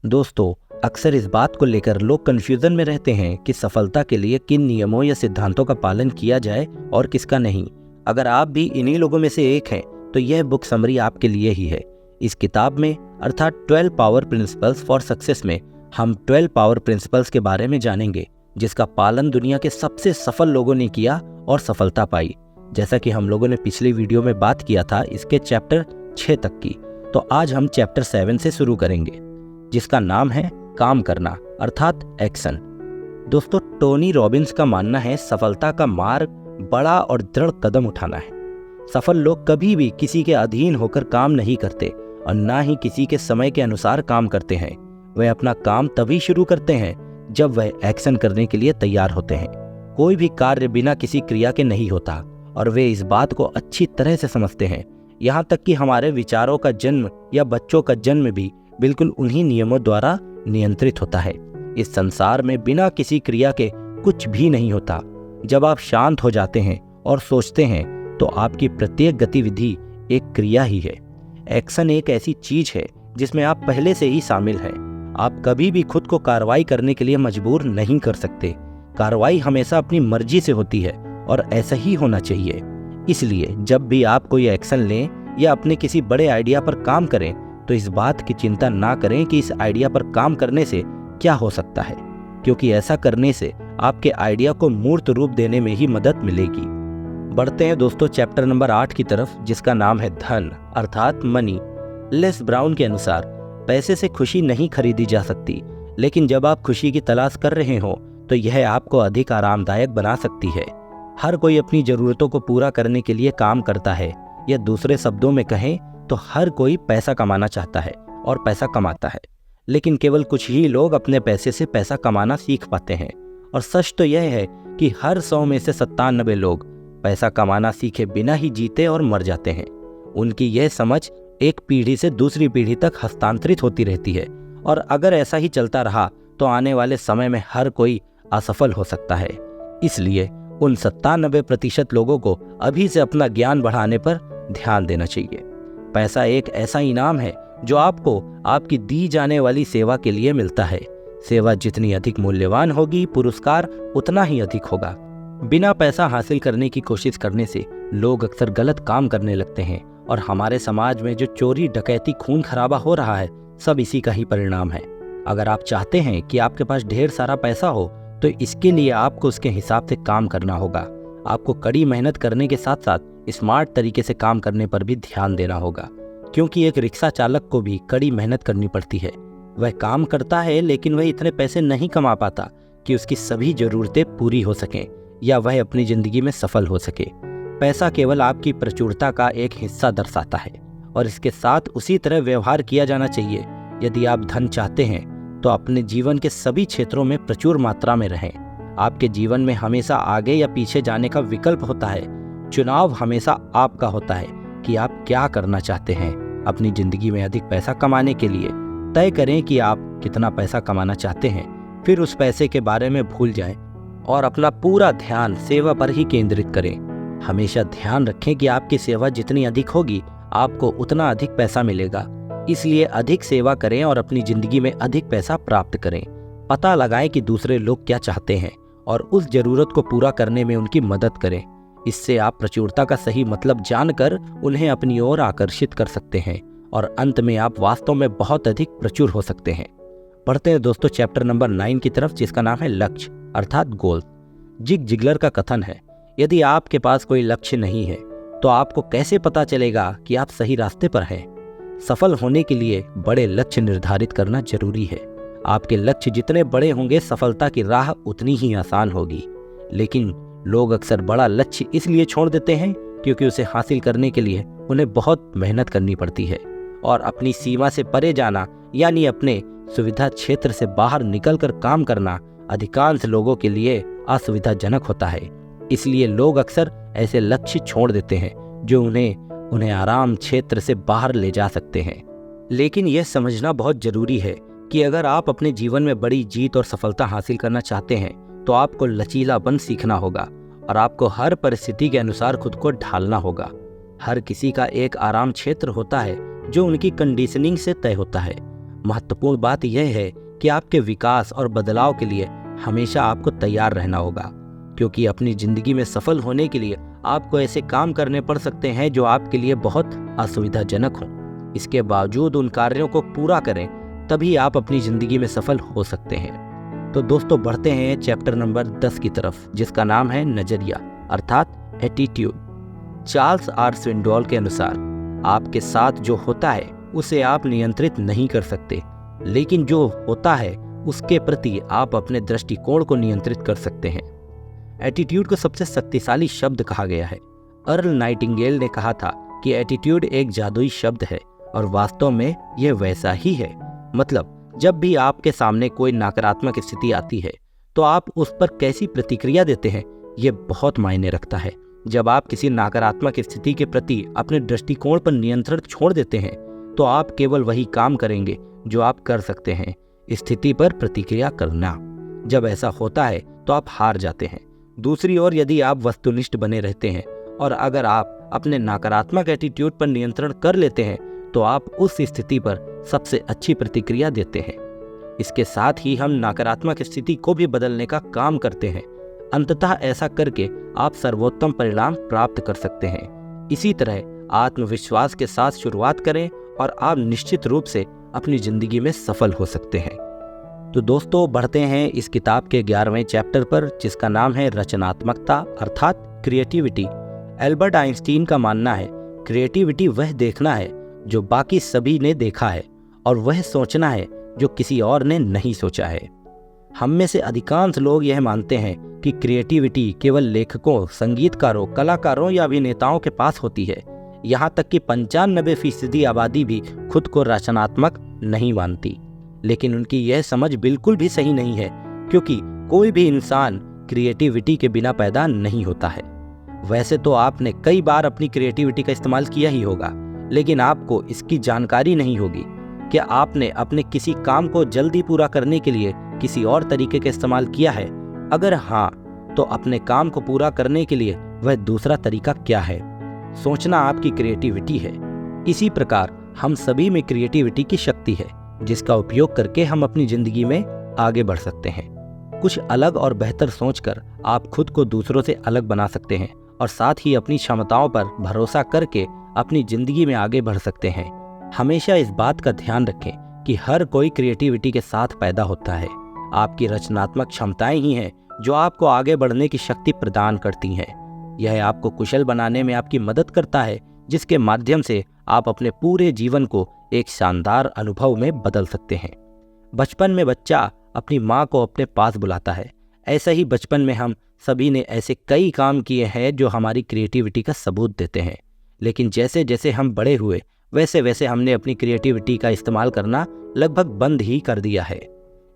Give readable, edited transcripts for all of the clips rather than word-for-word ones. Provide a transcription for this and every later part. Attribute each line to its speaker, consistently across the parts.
Speaker 1: दोस्तों, अक्सर इस बात को लेकर लोग कंफ्यूजन में रहते हैं कि सफलता के लिए किन नियमों या सिद्धांतों का पालन किया जाए और किसका नहीं। अगर आप भी इन्हीं लोगों में से एक हैं तो यह बुक समरी आपके लिए ही है। इस किताब में अर्थात 12 पावर प्रिंसिपल्स फॉर सक्सेस में हम 12 पावर प्रिंसिपल्स के बारे में जानेंगे जिसका पालन दुनिया के सबसे सफल लोगों ने किया और सफलता पाई। जैसा कि हम लोगों ने पिछली वीडियो में बात किया था इसके चैप्टर 6 तक की, तो आज हम चैप्टर 7 से शुरू करेंगे जिसका नाम है काम करना अर्थात एक्शन। दोस्तों, टोनी रॉबिन्स का मानना है सफलता का मार्ग बड़ा और दृढ़ कदम उठाना है। सफल लोग कभी भी किसी के अधीन होकर काम नहीं करते और ना ही किसी के समय के अनुसार काम करते हैं। वे अपना काम तभी शुरू करते हैं जब वह एक्शन करने के लिए तैयार होते हैं। कोई भी कार्य बिना किसी क्रिया के नहीं होता और वे इस बात को अच्छी तरह से समझते हैं। यहाँ तक कि हमारे विचारों का जन्म या बच्चों का जन्म भी बिल्कुल उन्हीं नियमों द्वारा नियंत्रित होता है। इस संसार में बिना किसी क्रिया के कुछ भी नहीं होता। जब आप शांत हो जाते हैं और सोचते हैं तो आपकी प्रत्येक गतिविधि एक क्रिया ही है। एक्शन एक ऐसी चीज है जिसमें आप पहले से ही शामिल हैं। आप कभी भी खुद को कार्रवाई करने के लिए मजबूर नहीं कर सकते। कार्रवाई हमेशा अपनी मर्जी से होती है और ऐसा ही होना चाहिए। इसलिए जब भी आप कोई एक्शन लें या अपने किसी बड़े आइडिया पर काम करें तो इस बात की चिंता ना करें कि इस आइडिया पर काम करने से क्या हो सकता है, क्योंकि ऐसा करने से आपके आइडिया को मूर्त रूप देने में ही मदद मिलेगी। बढ़ते हैं दोस्तों चैप्टर नंबर 8 की तरफ जिसका नाम है धन अर्थात मनी। लेस ब्राउन के अनुसार पैसे से खुशी नहीं खरीदी जा सकती, लेकिन जब आप खुशी की तलाश कर रहे हो तो यह आपको अधिक आरामदायक बना सकती है। हर कोई अपनी जरूरतों को पूरा करने के लिए काम करता है, या दूसरे शब्दों में कहें तो हर कोई पैसा कमाना चाहता है और पैसा कमाता है, लेकिन केवल कुछ ही लोग अपने पैसे से पैसा कमाना सीख पाते हैं। और सच तो यह है कि हर 100 में से 97 लोग पैसा कमाना सीखे बिना ही जीते और मर जाते हैं। उनकी यह समझ एक पीढ़ी से दूसरी पीढ़ी तक हस्तांतरित होती रहती है, और अगर ऐसा ही चलता रहा तो आने वाले समय में हर कोई असफल हो सकता है। इसलिए उन 97% लोगों को अभी से अपना ज्ञान बढ़ाने पर ध्यान देना चाहिए। पैसा एक ऐसा इनाम है जो आपको आपकी दी जाने वाली सेवा के लिए मिलता है। सेवा जितनी अधिक मूल्यवान होगी, पुरस्कार उतना ही अधिक होगा। बिना पैसा हासिल करने की कोशिश करने से लोग अक्सर गलत काम करने लगते हैं, और हमारे समाज में जो चोरी, डकैती, खून खराबा हो रहा है सब इसी का ही परिणाम है। अगर आप चाहते हैं कि आपके पास ढेर सारा पैसा हो तो इसके लिए आपको उसके हिसाब से काम करना होगा। आपको कड़ी मेहनत करने के साथ साथ स्मार्ट तरीके से काम करने पर भी ध्यान देना होगा, क्योंकि एक रिक्शा चालक को भी कड़ी मेहनत करनी पड़ती है। वह काम करता है लेकिन वह इतने पैसे नहीं कमा पाता कि उसकी सभी जरूरतें पूरी हो सकें या वह अपनी जिंदगी में सफल हो सके। पैसा केवल आपकी प्रचुरता का एक हिस्सा दर्शाता है और इसके साथ उसी तरह व्यवहार किया जाना चाहिए। यदि आप धन चाहते हैं तो अपने जीवन के सभी क्षेत्रों में प्रचुर मात्रा में रहें। आपके जीवन में हमेशा आगे या पीछे जाने का विकल्प होता है। चुनाव हमेशा आपका होता है कि आप क्या करना चाहते हैं। अपनी जिंदगी में अधिक पैसा कमाने के लिए तय करें कि आप कितना पैसा कमाना चाहते हैं, फिर उस पैसे के बारे में भूल जाएं और अपना पूरा ध्यान सेवा पर ही केंद्रित करें। हमेशा ध्यान रखें कि आपकी सेवा जितनी अधिक होगी आपको उतना अधिक पैसा मिलेगा। इसलिए अधिक सेवा करें और अपनी जिंदगी में अधिक पैसा प्राप्त करें। पता लगाएं कि दूसरे लोग क्या चाहते हैं और उस जरूरत को पूरा करने में उनकी मदद करें। इससे आप प्रचुरता का सही मतलब जानकर उन्हें अपनी ओर आकर्षित कर सकते हैं और अंत में आप वास्तव में बहुत अधिक प्रचुर हो सकते हैं। पढ़ते हैं दोस्तों चैप्टर नंबर 9 की तरफ जिसका नाम है लक्ष्य अर्थात गोल। जिग जिगलर का कथन है, यदि आपके पास कोई लक्ष्य नहीं है तो आपको कैसे पता चलेगा कि आप सही रास्ते पर हैं। सफल होने के लिए बड़े लक्ष्य निर्धारित करना जरूरी है। आपके लक्ष्य जितने बड़े होंगे सफलता की राह उतनी ही आसान होगी। लेकिन लोग अक्सर बड़ा लक्ष्य इसलिए छोड़ देते हैं क्योंकि उसे हासिल करने के लिए उन्हें बहुत मेहनत करनी पड़ती है, और अपनी सीमा से परे जाना यानी अपने सुविधा क्षेत्र से बाहर निकलकर काम करना अधिकांश लोगों के लिए असुविधाजनक होता है। इसलिए लोग अक्सर ऐसे लक्ष्य छोड़ देते हैं जो उन्हें आराम क्षेत्र से बाहर ले जा सकते हैं। लेकिन यह समझना बहुत जरूरी है कि अगर आप अपने जीवन में बड़ी जीत और सफलता हासिल करना चाहते हैं तो आपको लचीलापन सीखना होगा और आपको हर परिस्थिति के अनुसार खुद को ढालना होगा। हर किसी का एक आराम क्षेत्र होता है जो उनकी कंडीशनिंग से तय होता है। महत्वपूर्ण बात यह है कि आपके विकास और बदलाव के लिए हमेशा आपको तैयार रहना होगा, क्योंकि अपनी जिंदगी में सफल होने के लिए आपको ऐसे काम करने पड़ सकते हैं जो आपके लिए बहुत असुविधाजनक हों। इसके बावजूद उन कार्यों को पूरा करें, तभी आप अपनी जिंदगी में सफल हो सकते हैं। तो दोस्तों, बढ़ते हैं चैप्टर नंबर 10 की तरफ, जिसका नाम है नजरिया अर्थात एटीट्यूड। चार्ल्स आर स्विंडोल के अनुसार आपके साथ जो होता है उसे आप नियंत्रित नहीं कर सकते, लेकिन जो होता है उसके प्रति आप अपने दृष्टिकोण को नियंत्रित कर सकते हैं। एटीट्यूड को सबसे शक्तिशाली शब्द कहा गया है। अर्ल नाइटिंगेल ने कहा था कि एटीट्यूड एक जादुई शब्द है, और वास्तव में यह वैसा ही है। मतलब, जब भी आपके सामने कोई नकारात्मक स्थिति आती है तो आप उस पर कैसी प्रतिक्रिया देते हैं, यह बहुत मायने रखता है। जब आप किसी नकारात्मक स्थिति के प्रति अपने दृष्टिकोण पर नियंत्रण छोड़ देते हैं तो आप केवल वही काम करेंगे जो आप कर सकते हैं, स्थिति पर प्रतिक्रिया करना। जब ऐसा होता है तो आप हार जाते हैं। दूसरी ओर, यदि आप वस्तुनिष्ठ बने रहते हैं और अगर आप अपने नकारात्मक एटीट्यूड पर नियंत्रण कर लेते हैं तो आप उस स्थिति पर सबसे अच्छी प्रतिक्रिया देते हैं। इसके साथ ही हम नकारात्मक स्थिति को भी बदलने का काम करते हैं। अंततः ऐसा करके आप सर्वोत्तम परिणाम प्राप्त कर सकते हैं। इसी तरह आत्मविश्वास के साथ शुरुआत करें और आप निश्चित रूप से अपनी जिंदगी में सफल हो सकते हैं। तो दोस्तों, बढ़ते हैं इस किताब के 11वें चैप्टर पर, जिसका नाम है रचनात्मकता अर्थात क्रिएटिविटी। एल्बर्ट आइंस्टीन का मानना है, क्रिएटिविटी वह देखना है जो बाकी सभी ने देखा है, और वह सोचना है जो किसी और ने नहीं सोचा है। हम में से अधिकांश लोग यह मानते हैं कि क्रिएटिविटी केवल लेखकों, संगीतकारों, कलाकारों या अभिनेताओं के पास होती है। यहाँ तक कि 95% आबादी भी खुद को रचनात्मक नहीं मानती। लेकिन उनकी यह समझ बिल्कुल भी सही नहीं है, क्योंकि कोई भी इंसान क्रिएटिविटी के बिना पैदा नहीं होता है। वैसे तो आपने कई बार अपनी क्रिएटिविटी का इस्तेमाल किया ही होगा, लेकिन आपको इसकी जानकारी नहीं होगी कि आपने अपने किसी काम को जल्दी पूरा करने के लिए किसी और तरीके का इस्तेमाल किया है। अगर हाँ, तो अपने काम को पूरा करने के लिए वह दूसरा तरीका क्या है? सोचना आपकी क्रिएटिविटी है। इसी प्रकार हम सभी में क्रिएटिविटी की शक्ति है, जिसका उपयोग करके हम अपनी जिंदगी में आगे बढ़ सकते हैं। कुछ अलग और बेहतर सोचकर आप खुद को दूसरों से अलग बना सकते हैं और साथ ही अपनी क्षमताओं पर भरोसा करके अपनी जिंदगी में आगे बढ़ सकते हैं। हमेशा इस बात का ध्यान रखें कि हर कोई क्रिएटिविटी के साथ पैदा होता है। आपकी रचनात्मक क्षमताएं ही हैं जो आपको आगे बढ़ने की शक्ति प्रदान करती हैं। यह आपको कुशल बनाने में आपकी मदद करता है, जिसके माध्यम से आप अपने पूरे जीवन को एक शानदार अनुभव में बदल सकते हैं। बचपन में बच्चा अपनी माँ को अपने पास बुलाता है। ऐसा ही बचपन में हम सभी ने ऐसे कई काम किए हैं जो हमारी क्रिएटिविटी का सबूत देते हैं। लेकिन जैसे जैसे हम बड़े हुए, वैसे वैसे हमने अपनी क्रिएटिविटी का इस्तेमाल करना लगभग बंद ही कर दिया है।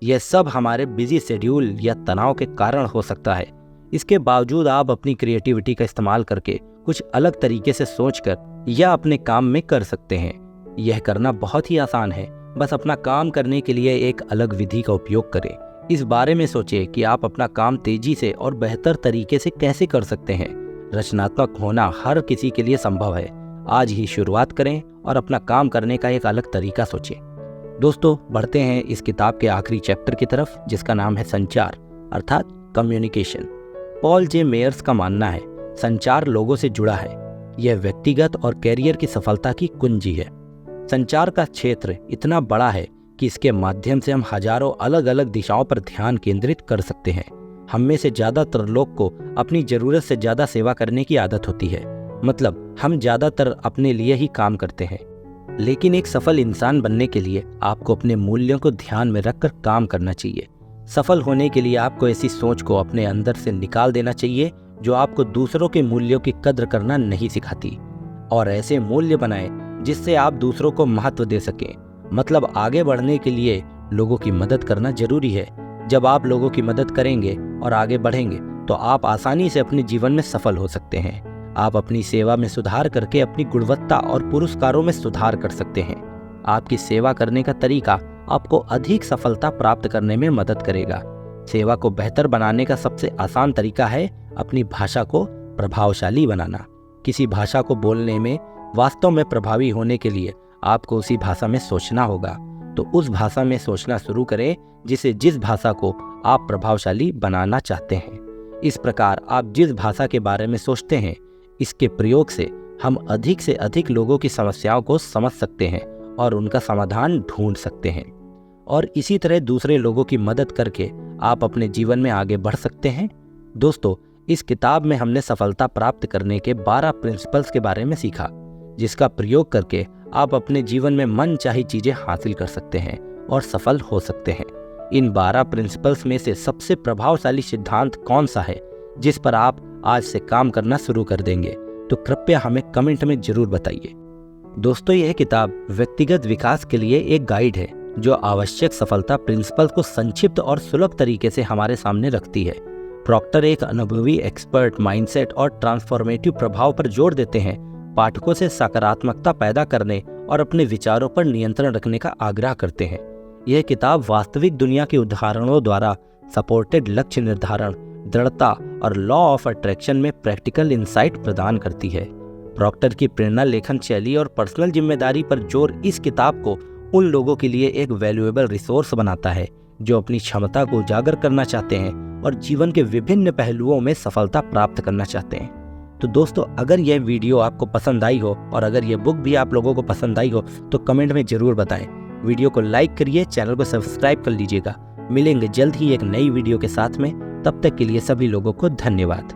Speaker 1: यह सब हमारे बिजी शेड्यूल या तनाव के कारण हो सकता है। इसके बावजूद आप अपनी क्रिएटिविटी का इस्तेमाल करके कुछ अलग तरीके से सोचकर या अपने काम में कर सकते हैं। यह करना बहुत ही आसान है। बस अपना काम करने के लिए एक अलग विधि का उपयोग करें। इस बारे में सोचें कि आप अपना काम तेजी से और बेहतर तरीके से कैसे कर सकते हैं। रचनात्मक होना हर किसी के लिए संभव है। आज ही शुरुआत करें और अपना काम करने का एक अलग तरीका सोचें। दोस्तों, बढ़ते हैं इस किताब के आखिरी चैप्टर की तरफ, जिसका नाम है संचार अर्थात कम्युनिकेशन। पॉल जे मेयर्स का मानना है, संचार लोगों से जुड़ा है। यह व्यक्तिगत और कैरियर की सफलता की कुंजी है। संचार का क्षेत्र इतना बड़ा है कि इसके माध्यम से हम हजारों अलग अलग दिशाओं पर ध्यान केंद्रित कर सकते हैं। हम में से ज्यादातर लोग को अपनी जरूरत से ज्यादा सेवा करने की आदत होती है। मतलब, हम ज्यादातर अपने लिए ही काम करते हैं। लेकिन एक सफल इंसान बनने के लिए आपको अपने मूल्यों को ध्यान में रखकर काम करना चाहिए। सफल होने के लिए आपको ऐसी सोच को अपने अंदर से निकाल देना चाहिए जो आपको दूसरों के मूल्यों की कद्र करना नहीं सिखाती, और ऐसे मूल्य बनाएं जिससे आप दूसरों को महत्व दे सकें। मतलब, आगे बढ़ने के लिए लोगों की मदद करना जरूरी है। जब आप लोगों की मदद करेंगे और आगे बढ़ेंगे तो आप आसानी से अपने जीवन में सफल हो सकते हैं। आप अपनी सेवा में सुधार करके अपनी गुणवत्ता और पुरस्कारों में सुधार कर सकते हैं। आपकी सेवा करने का तरीका आपको अधिक सफलता प्राप्त करने में मदद करेगा। सेवा को बेहतर बनाने का सबसे आसान तरीका है अपनी भाषा को प्रभावशाली बनाना। किसी भाषा को बोलने में वास्तव में प्रभावी होने के लिए आपको उसी भाषा में सोचना होगा। तो उस भाषा में सोचना शुरू करें जिस भाषा को आप प्रभावशाली बनाना चाहते हैं। इस प्रकार आप जिस भाषा के बारे में सोचते हैं, इसके प्रयोग से हम अधिक से अधिक लोगों की समस्याओं को समझ सकते हैं और उनका समाधान ढूंढ सकते हैं, और इसी तरह दूसरे लोगों की मदद करके आप अपने जीवन में आगे बढ़ सकते हैं। दोस्तों, इस किताब में हमने सफलता प्राप्त करने के 12 प्रिंसिपल्स के बारे में सीखा, जिसका प्रयोग करके आप अपने जीवन में मनचाही चीजें हासिल कर सकते हैं और सफल हो सकते हैं। इन 12 प्रिंसिपल्स में से सबसे प्रभावशाली सिद्धांत कौन सा है जिस पर आप आज से काम करना शुरू कर देंगे? तो कृपया हमें कमेंट में जरूर बताइए। दोस्तों, यह किताब व्यक्तिगत विकास के लिए एक गाइड है जो आवश्यक सफलता प्रिंसिपल को संक्षिप्त और सुलभ तरीके से हमारे सामने रखती है। प्रॉक्टर एक अनुभवी एक्सपर्ट माइंडसेट और ट्रांसफॉर्मेटिव प्रभाव पर जोर देते हैं, पाठकों से सकारात्मकता पैदा करने और अपने विचारों पर नियंत्रण रखने का आग्रह करते हैं। यह किताब वास्तविक दुनिया के उदाहरणों द्वारा सपोर्टेड लक्ष्य निर्धारण, दृढ़ता और लॉ ऑफ अट्रैक्शन में प्रैक्टिकल इंसाइट प्रदान करती है। प्रॉक्टर की प्रेरणा लेखन शैली और पर्सनल जिम्मेदारी पर जोर इस किताब को उन लोगों के लिए एक वैल्यूएबल रिसोर्स बनाता है जो अपनी क्षमता को उजागर करना चाहते हैं और जीवन के विभिन्न पहलुओं में सफलता प्राप्त करना चाहते हैं। तो दोस्तों, अगर यह वीडियो आपको पसंद आई हो और अगर यह बुक भी आप लोगों को पसंद आई हो तो कमेंट में जरूर बताएं। वीडियो को लाइक करिए, चैनल को सब्सक्राइब कर लीजिएगा। मिलेंगे जल्द ही एक नई वीडियो के साथ में। तब तक के लिए सभी लोगों को धन्यवाद।